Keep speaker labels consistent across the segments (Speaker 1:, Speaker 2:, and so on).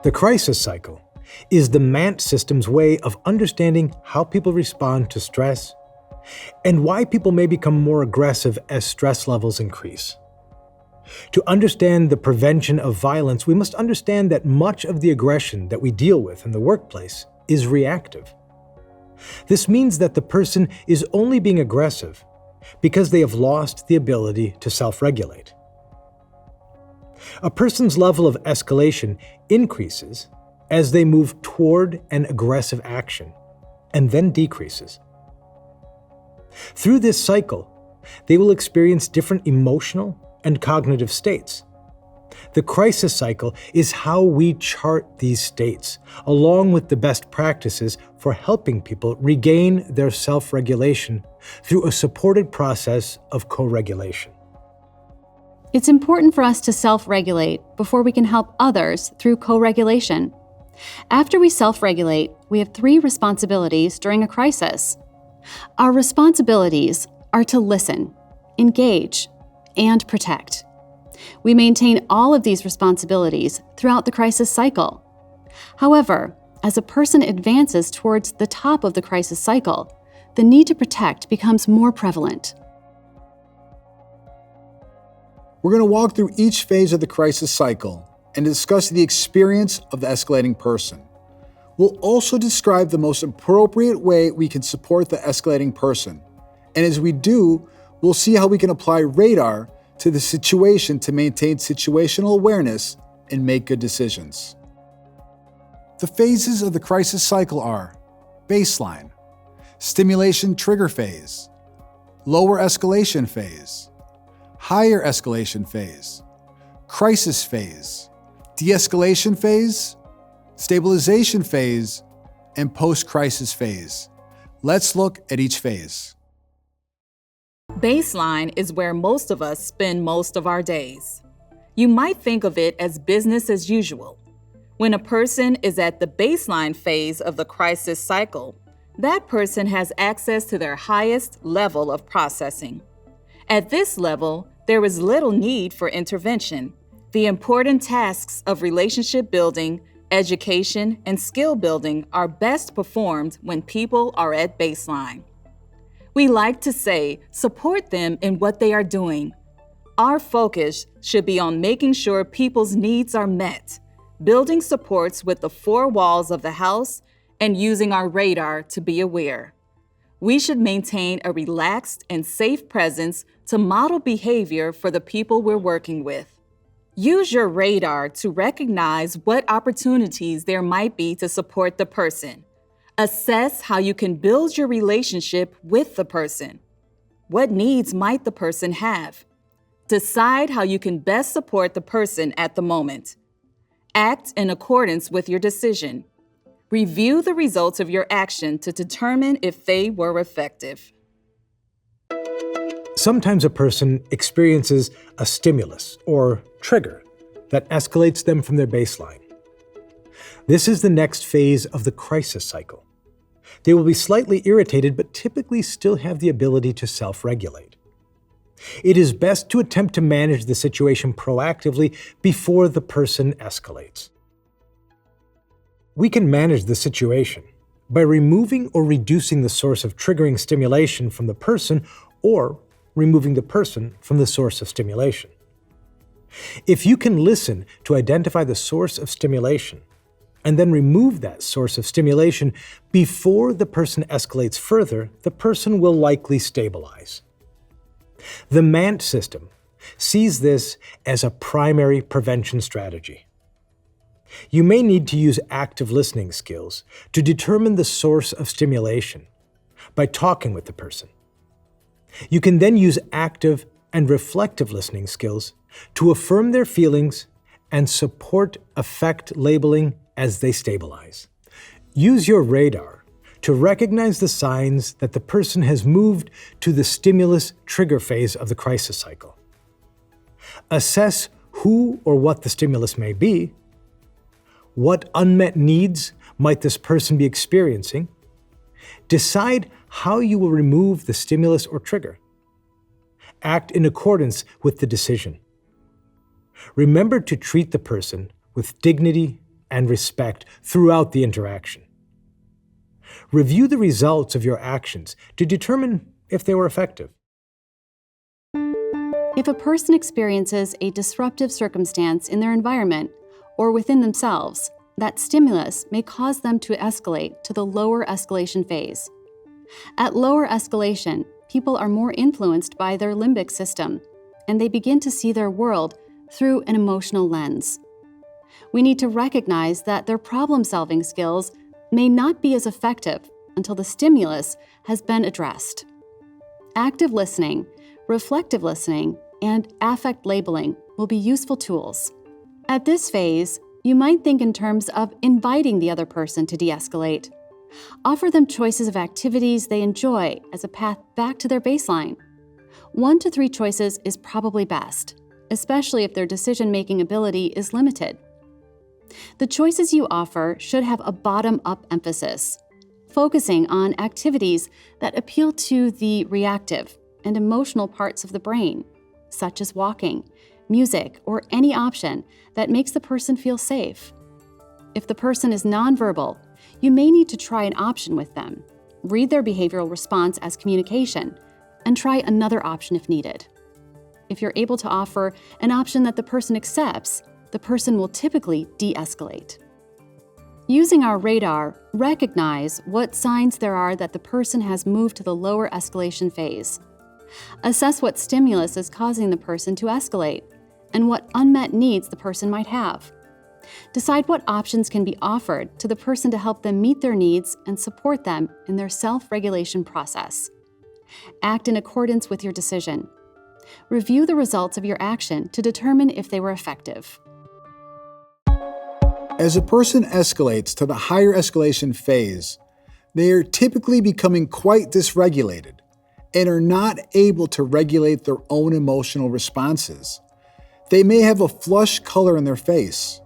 Speaker 1: The crisis cycle is the MANT system's way of understanding how people respond to stress and why people may become more aggressive as stress levels increase. To understand the prevention of violence, we must understand that much of the aggression that we deal with in the workplace is reactive. This means that the person is only being aggressive because they have lost the ability to self-regulate. A person's level of escalation increases as they move toward an aggressive action and then decreases. Through this cycle, they will experience different emotional and cognitive states. The crisis cycle is how we chart these states, along with the best practices for helping people regain their self-regulation through a supported process of co-regulation.
Speaker 2: It's important for us to self-regulate before we can help others through co-regulation. After we self-regulate, we have 3 responsibilities during a crisis. Our responsibilities are to listen, engage, and protect. We maintain all of these responsibilities throughout the crisis cycle. However, as a person advances towards the top of the crisis cycle, the need to protect becomes more prevalent.
Speaker 3: We're going to walk through each phase of the crisis cycle and discuss the experience of the escalating person. We'll also describe the most appropriate way we can support the escalating person. And as we do, we'll see how we can apply radar to the situation to maintain situational awareness and make good decisions. The phases of the crisis cycle are baseline, stimulation trigger phase, lower escalation phase, higher escalation phase, crisis phase, de-escalation phase, stabilization phase, and post-crisis phase. Let's look at each phase.
Speaker 4: Baseline is where most of us spend most of our days. You might think of it as business as usual. When a person is at the baseline phase of the crisis cycle, that person has access to their highest level of processing. At this level, there is little need for intervention. The important tasks of relationship building, education, and skill building are best performed when people are at baseline. We like to say, support them in what they are doing. Our focus should be on making sure people's needs are met, building supports with the 4 walls of the house, and using our radar to be aware. We should maintain a relaxed and safe presence to model behavior for the people we're working with. Use your radar to recognize what opportunities there might be to support the person. Assess how you can build your relationship with the person. What needs might the person have? Decide how you can best support the person at the moment. Act in accordance with your decision. Review the results of your action to determine if they were effective.
Speaker 1: Sometimes a person experiences a stimulus or trigger that escalates them from their baseline. This is the next phase of the crisis cycle. They will be slightly irritated, but typically still have the ability to self-regulate. It is best to attempt to manage the situation proactively before the person escalates. We can manage the situation by removing or reducing the source of triggering stimulation from the person or removing the person from the source of stimulation. If you can listen to identify the source of stimulation and then remove that source of stimulation before the person escalates further, the person will likely stabilize. The MANT system sees this as a primary prevention strategy. You may need to use active listening skills to determine the source of stimulation by talking with the person. You can then use active and reflective listening skills to affirm their feelings and support affect labeling as they stabilize. Use your radar to recognize the signs that the person has moved to the stimulus trigger phase of the crisis cycle. Assess who or what the stimulus may be. What unmet needs might this person be experiencing? Decide how you will remove the stimulus or trigger. Act in accordance with the decision. Remember to treat the person with dignity and respect throughout the interaction. Review the results of your actions to determine if they were effective.
Speaker 2: If a person experiences a disruptive circumstance in their environment or within themselves, that stimulus may cause them to escalate to the lower escalation phase. At lower escalation, people are more influenced by their limbic system, and they begin to see their world through an emotional lens. We need to recognize that their problem-solving skills may not be as effective until the stimulus has been addressed. Active listening, reflective listening, and affect labeling will be useful tools. At this phase, you might think in terms of inviting the other person to de-escalate. Offer them choices of activities they enjoy as a path back to their baseline. 1 to 3 choices is probably best, especially if their decision-making ability is limited. The choices you offer should have a bottom-up emphasis, focusing on activities that appeal to the reactive and emotional parts of the brain, such as walking, music, or any option that makes the person feel safe. If the person is nonverbal, you may need to try an option with them, read their behavioral response as communication, and try another option if needed. If you're able to offer an option that the person accepts, the person will typically de-escalate. Using our radar, recognize what signs there are that the person has moved to the lower escalation phase. Assess what stimulus is causing the person to escalate and what unmet needs the person might have. Decide what options can be offered to the person to help them meet their needs and support them in their self-regulation process. Act in accordance with your decision. Review the results of your action to determine if they were effective.
Speaker 3: As a person escalates to the higher escalation phase, they are typically becoming quite dysregulated and are not able to regulate their own emotional responses. They may have a flushed color in their face.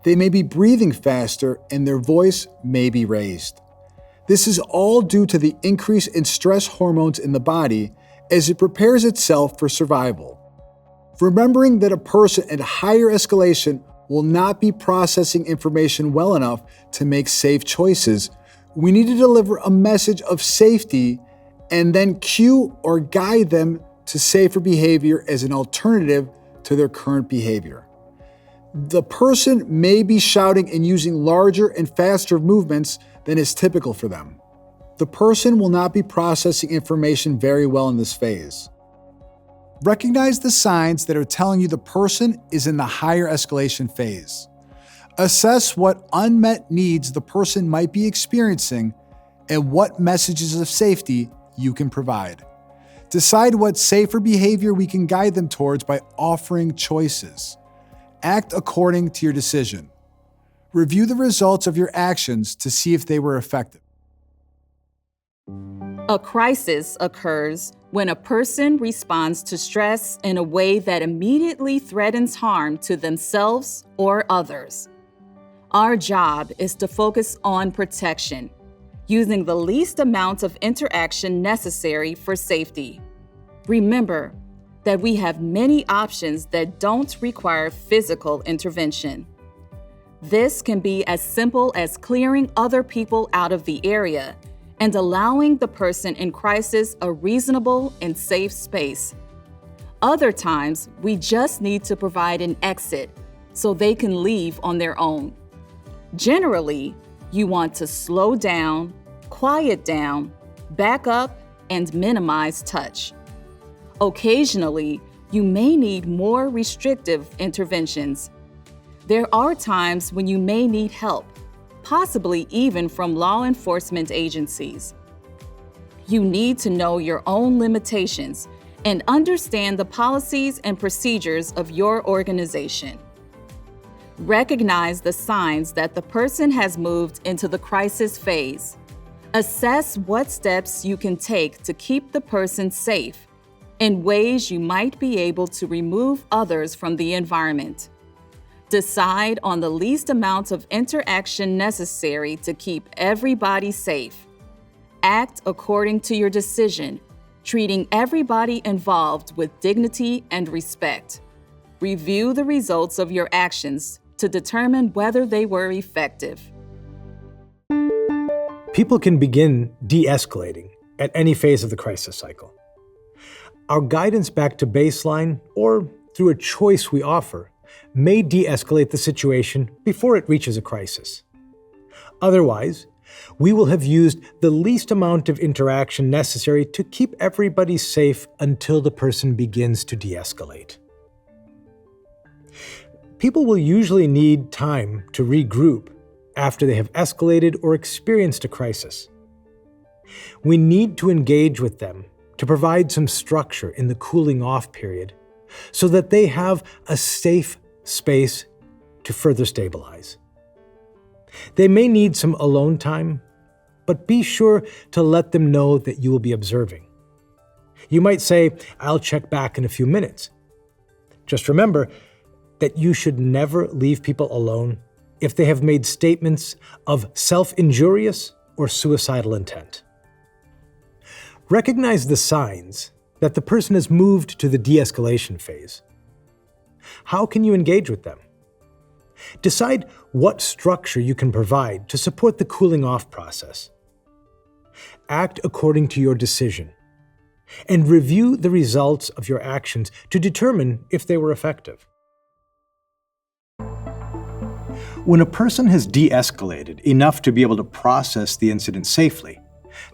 Speaker 3: They may be breathing faster and their voice may be raised. This is all due to the increase in stress hormones in the body as it prepares itself for survival. Remembering that a person at higher escalation will not be processing information well enough to make safe choices, we need to deliver a message of safety and then cue or guide them to safer behavior as an alternative to their current behavior. The person may be shouting and using larger and faster movements than is typical for them. The person will not be processing information very well in this phase. Recognize the signs that are telling you the person is in the higher escalation phase. Assess what unmet needs the person might be experiencing and what messages of safety you can provide. Decide what safer behavior we can guide them towards by offering choices. Act according to your decision. Review the results of your actions to see if they were effective.
Speaker 4: A crisis occurs when a person responds to stress in a way that immediately threatens harm to themselves or others. Our job is to focus on protection, using the least amount of interaction necessary for safety. Remember that we have many options that don't require physical intervention. This can be as simple as clearing other people out of the area and allowing the person in crisis a reasonable and safe space. Other times, we just need to provide an exit so they can leave on their own. Generally, you want to slow down, quiet down, back up, and minimize touch. Occasionally, you may need more restrictive interventions. There are times when you may need help, possibly even from law enforcement agencies. You need to know your own limitations and understand the policies and procedures of your organization. Recognize the signs that the person has moved into the crisis phase. Assess what steps you can take to keep the person safe and ways you might be able to remove others from the environment. Decide on the least amount of interaction necessary to keep everybody safe. Act according to your decision, treating everybody involved with dignity and respect. Review the results of your actions to determine whether they were effective.
Speaker 1: People can begin de-escalating at any phase of the crisis cycle. Our guidance back to baseline, or through a choice we offer, may de-escalate the situation before it reaches a crisis. Otherwise, we will have used the least amount of interaction necessary to keep everybody safe until the person begins to de-escalate. People will usually need time to regroup after they have escalated or experienced a crisis. We need to engage with them to provide some structure in the cooling off period so that they have a safe space to further stabilize. They may need some alone time, but be sure to let them know that you will be observing. You might say, "I'll check back in a few minutes." Just remember that you should never leave people alone if they have made statements of self-injurious or suicidal intent. Recognize the signs that the person has moved to the de-escalation phase. How can you engage with them? Decide what structure you can provide to support the cooling off process. Act according to your decision, and review the results of your actions to determine if they were effective. When a person has de-escalated enough to be able to process the incident safely,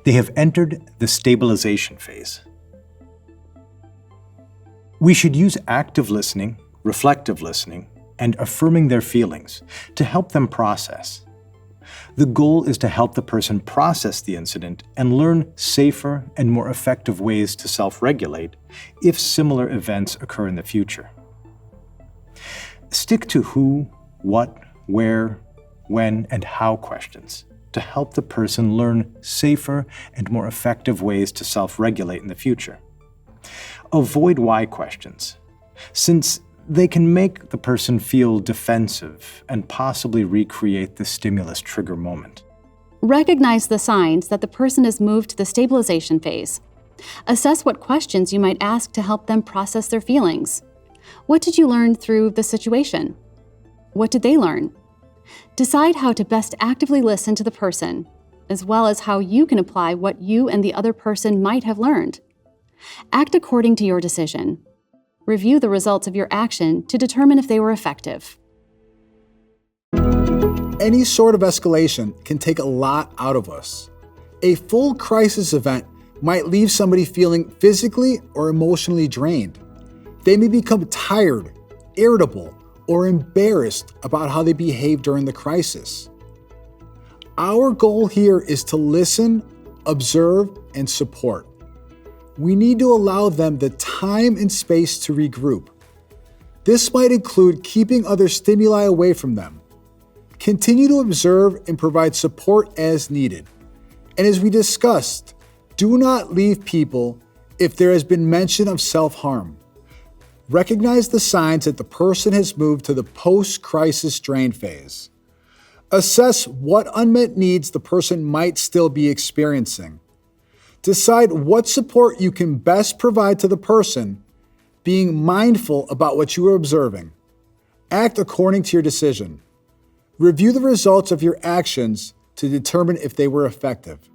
Speaker 1: they have entered the stabilization phase. We should use active listening, reflective listening, and affirming their feelings to help them process. The goal is to help the person process the incident and learn safer and more effective ways to self-regulate if similar events occur in the future. Stick to who, what, where, when, and how questions to help the person learn safer and more effective ways to self-regulate in the future. Avoid why questions, since they can make the person feel defensive and possibly recreate the stimulus trigger moment.
Speaker 2: Recognize the signs that the person has moved to the stabilization phase. Assess what questions you might ask to help them process their feelings. What did you learn through the situation? What did they learn? Decide how to best actively listen to the person, as well as how you can apply what you and the other person might have learned. Act according to your decision. Review the results of your action to determine if they were effective.
Speaker 3: Any sort of escalation can take a lot out of us. A full crisis event might leave somebody feeling physically or emotionally drained. They may become tired, irritable, or embarrassed about how they behave during the crisis. Our goal here is to listen, observe, and support. We need to allow them the time and space to regroup. This might include keeping other stimuli away from them. Continue to observe and provide support as needed. And as we discussed, do not leave people if there has been mention of self-harm. Recognize the signs that the person has moved to the post-crisis drain phase. Assess what unmet needs the person might still be experiencing. Decide what support you can best provide to the person, being mindful about what you are observing. Act according to your decision. Review the results of your actions to determine if they were effective.